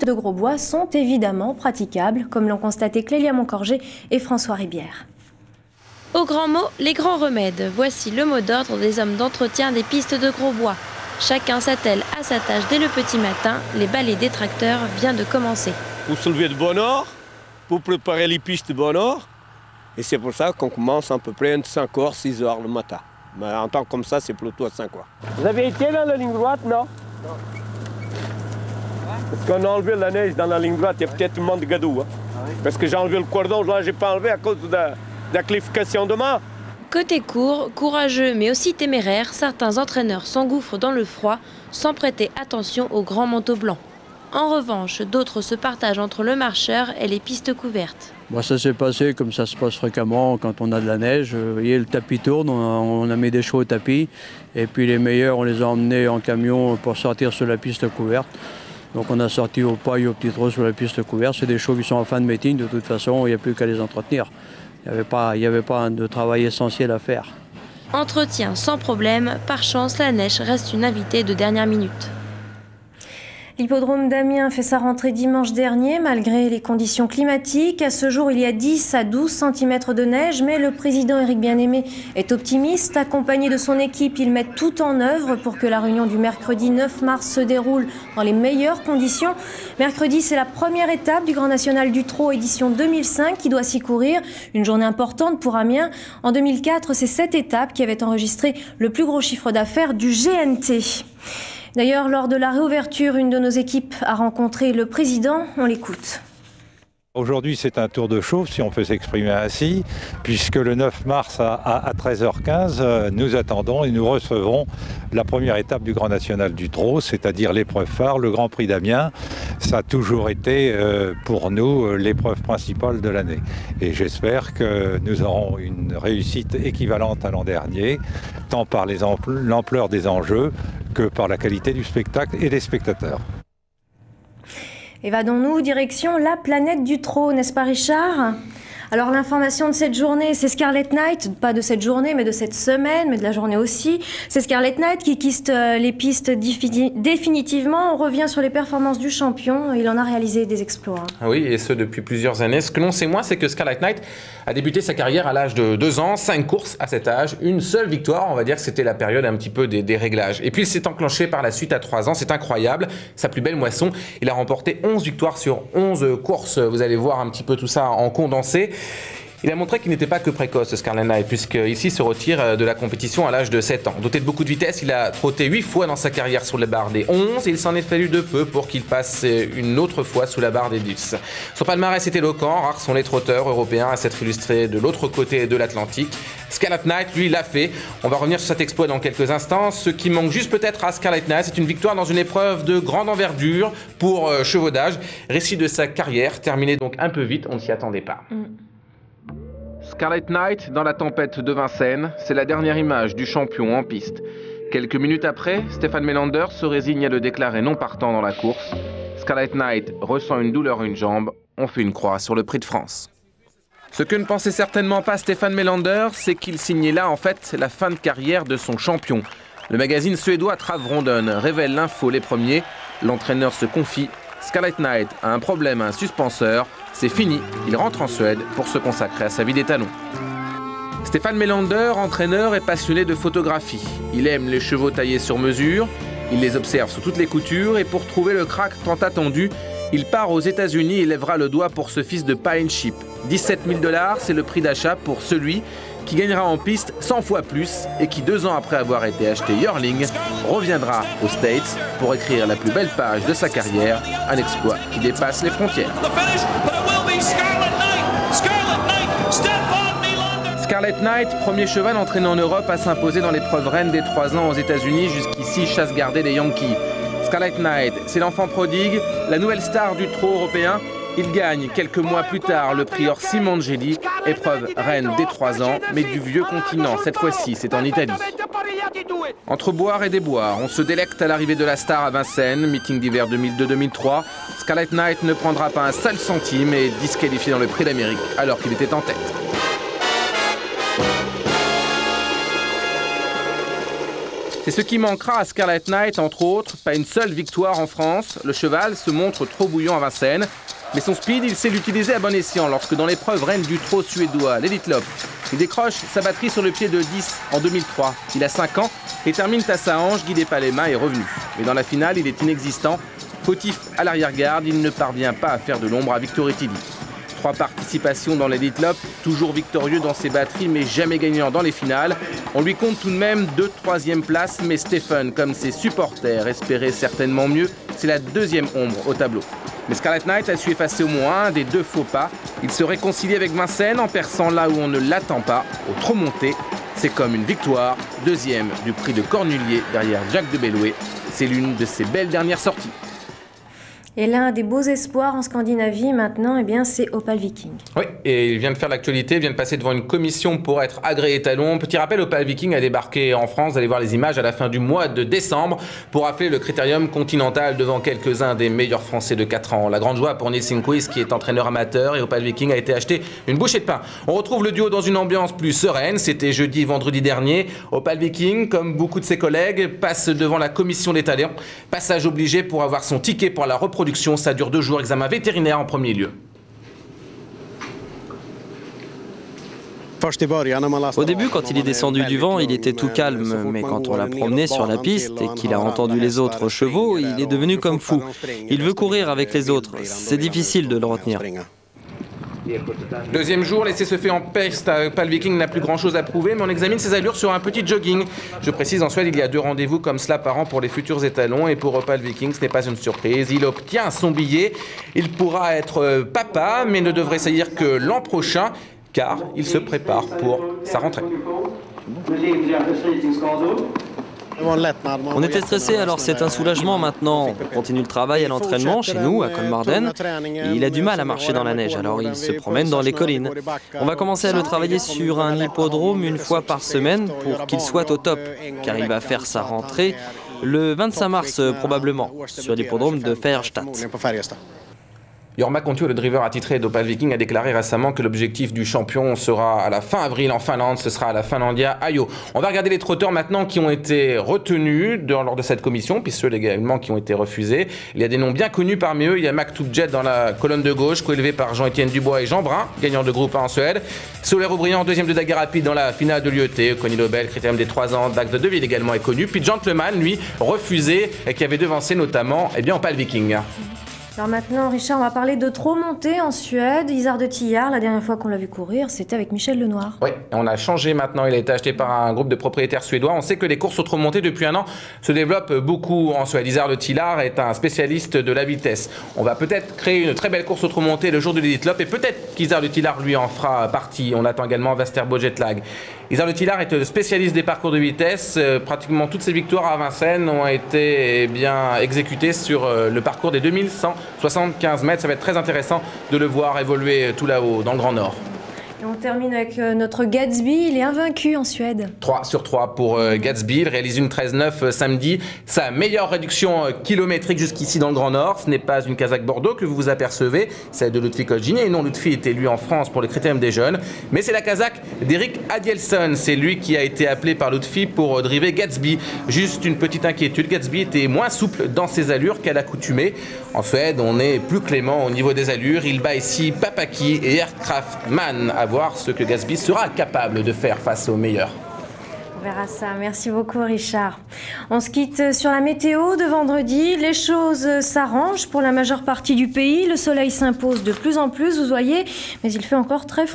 de Grosbois sont évidemment praticables, comme l'ont constaté Clélia Moncorgé et François Ribière. Au grand mot, les grands remèdes. Voici le mot d'ordre des hommes d'entretien des pistes de Grosbois. Chacun s'attelle à sa tâche dès le petit matin. Les balais des tracteurs viennent de commencer. Pour se lever de bonne heure, pour préparer les pistes de bonne heure. Et c'est pour ça qu'on commence à peu près entre 5h, 6h le matin. Mais en temps comme ça, c'est plutôt à 5h. Vous avez été dans la ligne droite, non? Non. Parce qu'on a enlevé la neige dans la ligne droite, il y a peut-être un manque de gadou. Hein. Ah oui. Parce que j'ai enlevé le cordon, là, j'ai pas enlevé à cause de la clarification de main. Côté court, courageux mais aussi téméraire, certains entraîneurs s'engouffrent dans le froid sans prêter attention aux grands manteaux blancs. En revanche, d'autres se partagent entre le marcheur et les pistes couvertes. Bon, ça s'est passé comme ça se passe fréquemment quand on a de la neige. Vous voyez, le tapis tourne, on a mis des chevaux au tapis. Et puis les meilleurs, on les a emmenés en camion pour sortir sur la piste couverte. Donc on a sorti au paille, au petit trot sur la piste couverte. C'est des chevaux qui sont en fin de meeting, de toute façon, il n'y a plus qu'à les entretenir. Il n'y avait pas de travail essentiel à faire. Entretien sans problème, par chance la neige reste une invitée de dernière minute. L'hippodrome d'Amiens fait sa rentrée dimanche dernier malgré les conditions climatiques. À ce jour, il y a 10 à 12 cm de neige, mais le président Éric Bien-Aimé est optimiste. Accompagné de son équipe, il met tout en œuvre pour que la réunion du mercredi 9 mars se déroule dans les meilleures conditions. Mercredi, c'est la première étape du Grand National du Trot édition 2005 qui doit s'y courir. Une journée importante pour Amiens. En 2004, c'est cette étape qui avait enregistré le plus gros chiffre d'affaires du GNT. D'ailleurs, lors de la réouverture, une de nos équipes a rencontré le président. On l'écoute. Aujourd'hui, c'est un tour de chauffe, si on peut s'exprimer ainsi, puisque le 9 mars à 13h15, nous attendons et nous recevrons la première étape du Grand National du Trot, c'est-à-dire l'épreuve phare, le Grand Prix d'Amiens. Ça a toujours été pour nous l'épreuve principale de l'année. Et j'espère que nous aurons une réussite équivalente à l'an dernier, tant par l'ampleur des enjeux que par la qualité du spectacle et des spectateurs. Évadons-nous, direction la planète du trot, n'est-ce pas Richard ? Alors l'information de cette journée, c'est Scarlet Knight, pas de cette journée, mais de cette semaine, mais de la journée aussi. C'est Scarlet Knight qui quitte les pistes définitivement. On revient sur les performances du champion. Il en a réalisé des exploits. Oui, et ce depuis plusieurs années. Ce que l'on sait moins, c'est que Scarlet Knight a débuté sa carrière à l'âge de 2 ans, 5 courses à cet âge, une seule victoire. On va dire que c'était la période un petit peu des réglages. Et puis il s'est enclenché par la suite à 3 ans. C'est incroyable. Sa plus belle moisson. Il a remporté 11 victoires sur 11 courses. Vous allez voir un petit peu tout ça en condensé. Il a montré qu'il n'était pas que précoce, Scarlet Knight, puisqu'ici se retire de la compétition à l'âge de 7 ans. Doté de beaucoup de vitesse, il a trotté 8 fois dans sa carrière sur les barres des 11 et il s'en est fallu de peu pour qu'il passe une autre fois sous la barre des 10. Son palmarès est éloquent, rares sont les trotteurs européens à s'être illustrés de l'autre côté de l'Atlantique. Scarlet Knight, lui, l'a fait. On va revenir sur cet exploit dans quelques instants. Ce qui manque juste peut-être à Scarlet Knight, c'est une victoire dans une épreuve de grande envergure pour chevaudage. Récit de sa carrière, terminé donc un peu vite, on ne s'y attendait pas. Scarlet Knight dans la tempête de Vincennes, c'est la dernière image du champion en piste. Quelques minutes après, Stéphane Melander se résigne à le déclarer non partant dans la course. Scarlet Knight ressent une douleur à une jambe, on fait une croix sur le Prix de France. Ce que ne pensait certainement pas Stéphane Melander, c'est qu'il signait là en fait la fin de carrière de son champion. Le magazine suédois Travronden révèle l'info les premiers, l'entraîneur se confie. Scarlet Knight a un problème à un suspenseur, c'est fini, il rentre en Suède pour se consacrer à sa vie d'étalon. Stéphane Melander, entraîneur, est passionné de photographie. Il aime les chevaux taillés sur mesure, il les observe sous toutes les coutures et pour trouver le crack tant attendu, il part aux États-Unis et lèvera le doigt pour ce fils de Pine Ship. 17 000 $, c'est le prix d'achat pour celui qui gagnera en piste 100 fois plus et qui 2 ans après avoir été acheté yearling, reviendra aux States pour écrire la plus belle page de sa carrière, un exploit qui dépasse les frontières. Scarlet Knight, premier cheval entraîné en Europe à s'imposer dans l'épreuve reine des 3 ans aux États-Unis, jusqu'ici chasse gardée des Yankees. Scarlet Knight, c'est l'enfant prodigue, la nouvelle star du trot européen. Il gagne quelques mois plus tard le prix Orsi Mangeli, épreuve reine des 3 ans, mais du vieux continent, cette fois-ci c'est en Italie. Entre boire et déboire, on se délecte à l'arrivée de la star à Vincennes, meeting d'hiver 2002-2003. Scarlet Knight ne prendra pas un seul centime et est disqualifié dans le Prix d'Amérique alors qu'il était en tête. C'est ce qui manquera à Scarlet Knight, entre autres, pas une seule victoire en France. Le cheval se montre trop bouillant à Vincennes. Mais son speed, il sait l'utiliser à bon escient lorsque dans l'épreuve reine du trot suédois, l'Elite Lopp, il décroche sa batterie sur le pied de 10 en 2003. Il a 5 ans et termine à à Ange, guidé par les mains et revenu. Mais dans la finale, il est inexistant. Fautif à l'arrière-garde, il ne parvient pas à faire de l'ombre à Victor Etili. 3 participations dans l'Elite Lopp, toujours victorieux dans ses batteries mais jamais gagnant dans les finales. On lui compte tout de même 2 troisièmes places, mais Stephen, comme ses supporters, espérait certainement mieux. C'est la 2e ombre au tableau. Mais Scarlet Knight a su effacer au moins un des 2 faux pas. Il se réconcilie avec Vincennes en perçant là où on ne l'attend pas, au trop monté. C'est comme une victoire, 2e du prix de Cornulier derrière Jack de Belloué. C'est l'une de ses belles dernières sorties. Et l'un des beaux espoirs en Scandinavie maintenant, eh bien, c'est Opal Viking. Oui, et il vient de faire l'actualité, il vient de passer devant une commission pour être agréé étalon. Petit rappel, Opal Viking a débarqué en France, vous allez voir les images à la fin du mois de décembre, pour rappeler le critérium continental devant quelques-uns des meilleurs Français de 4 ans. La grande joie pour Nils Lindqvist qui est entraîneur amateur, et Opal Viking a été acheté une bouchée de pain. On retrouve le duo dans une ambiance plus sereine, c'était jeudi et vendredi dernier. Opal Viking, comme beaucoup de ses collègues, passe devant la commission d'étalon. Passage obligé pour avoir son ticket pour la reproduction. Ça dure 2 jours, examen vétérinaire en premier lieu. Au début, quand il est descendu du vent, il était tout calme, mais quand on l'a promené sur la piste et qu'il a entendu les autres chevaux, il est devenu comme fou. Il veut courir avec les autres, c'est difficile de le retenir. 2e jour, l'essai se fait en piste. Opal Viking n'a plus grand chose à prouver, mais on examine ses allures sur un petit jogging. Je précise, en Suède, il y a 2 rendez-vous comme cela par an pour les futurs étalons, et pour Opal Viking, ce n'est pas une surprise. Il obtient son billet. Il pourra être papa, mais ne devrait saillir que l'an prochain, car il se prépare pour sa rentrée. On était stressé, alors c'est un soulagement maintenant. On continue le travail à l'entraînement chez nous, à Kolmarden. Et il a du mal à marcher dans la neige, alors il se promène dans les collines. On va commencer à le travailler sur un hippodrome 1 fois par semaine pour qu'il soit au top, car il va faire sa rentrée le 25 mars probablement, sur l'hippodrome de Färjestad. Jorma Kontio, le driver attitré d'Opal Viking, a déclaré récemment que l'objectif du champion sera à la fin avril en Finlande, ce sera à la Finlandia Ajo. On va regarder les trotteurs maintenant qui ont été retenus lors de cette commission, puis ceux également qui ont été refusés. Il y a des noms bien connus parmi eux, il y a Maktubjet dans la colonne de gauche, coélevé par Jean-Étienne Dubois et Jean Brun, gagnant de groupe 1 en Suède. Soler O'Brien, 2e de Daguerreotypes dans la finale de l'UET, Conny Lobel, critérium des 3 ans, Dag de Deville également est connu. Puis Gentleman, lui, refusé, et qui avait devancé notamment Opal Viking. Alors maintenant, Richard, on va parler de trop montée en Suède. Isard de Tillard, la dernière fois qu'on l'a vu courir, c'était avec Michel Lenoir. Oui, on a changé maintenant. Il a été acheté par un groupe de propriétaires suédois. On sait que les courses au trop montées depuis 1 an se développent beaucoup en Suède. Isard de Tillard est un spécialiste de la vitesse. On va peut-être créer une très belle course au trop montée le jour de l'Elite Lopp, et peut-être qu'Isard de Tillard lui en fera partie. On attend également Västerbo Jetlag. Isard de Tillard est spécialiste des parcours de vitesse. Pratiquement toutes ses victoires à Vincennes ont été exécutées sur le parcours des 2175 mètres. Ça va être très intéressant de le voir évoluer tout là-haut, dans le Grand Nord. Et on termine avec notre Gatsby, il est invaincu en Suède. 3 sur 3 pour Gatsby, il réalise une 13-9 samedi. Sa meilleure réduction kilométrique jusqu'ici dans le Grand Nord. Ce n'est pas une Kazakh Bordeaux que vous apercevez, celle de Lutfi Kojini. Et non, Lutfi est élu en France pour le critérium des jeunes. Mais c'est la Kazakh d'Erik Adielson. C'est lui qui a été appelé par Lutfi pour driver Gatsby. Juste une petite inquiétude, Gatsby était moins souple dans ses allures qu'à l'accoutumée. En Suède, on est plus clément au niveau des allures. Il bat ici Papaki et Aircraft Man. À voir ce que Gatsby sera capable de faire face aux meilleurs. On verra ça. Merci beaucoup, Richard. On se quitte sur la météo de vendredi. Les choses s'arrangent pour la majeure partie du pays. Le soleil s'impose de plus en plus, vous voyez, mais il fait encore très froid.